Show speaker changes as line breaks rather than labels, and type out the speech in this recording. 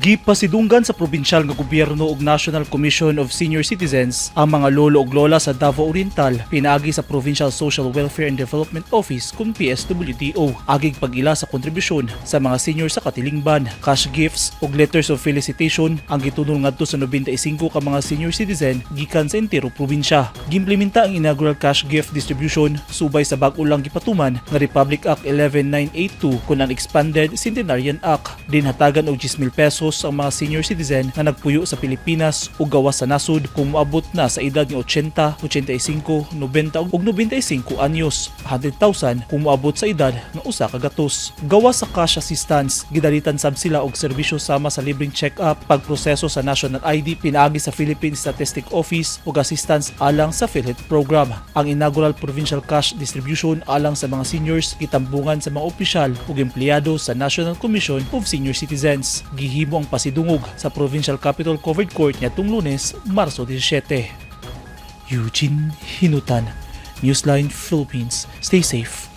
Gipasidunggan sa provinsyal nga gobyerno ug National Commission of Senior Citizens ang mga lolo ug lola sa Davao Oriental pinaagi sa Provincial Social Welfare and Development Office kung PSWDO agig pag-ila sa kontribusyon sa mga senior sa katilingban, cash gifts ug letters of felicitation ang gitunol ngadto sa 95 ka mga senior citizen gikan sa entero probinsya. Giimplementa ang inaugural cash gift distribution subay sa bag-o lang gipatuman nga Republic Act 11982 kun ang Expanded Centenarian Act. Dinhatagan og 10,000 pesos ang mga senior citizen na nagpuyo sa Pilipinas o gawas sa nasud kung moabot na sa edad ng 80, 85, 90 ug 95 anyos, 100,000 kung moabot sa edad ng usa ka gatos. Gawas sa cash assistance, gidalitan sab sila og serbisyo sama sa libreng check-up, pagproseso sa national ID pinaagi sa Philippine Statistic Office ug assistance alang sa PhilHealth program. Ang inaugural provincial cash distribution alang sa mga seniors gitambungan sa mga opisyal ug empleyado sa National Commission of Senior Citizens. Gihimo ang pasidungog sa Provincial Capital Covered Court nitong Lunes, Marso 17. Eugene Hinutan, Newsline Philippines. Stay safe.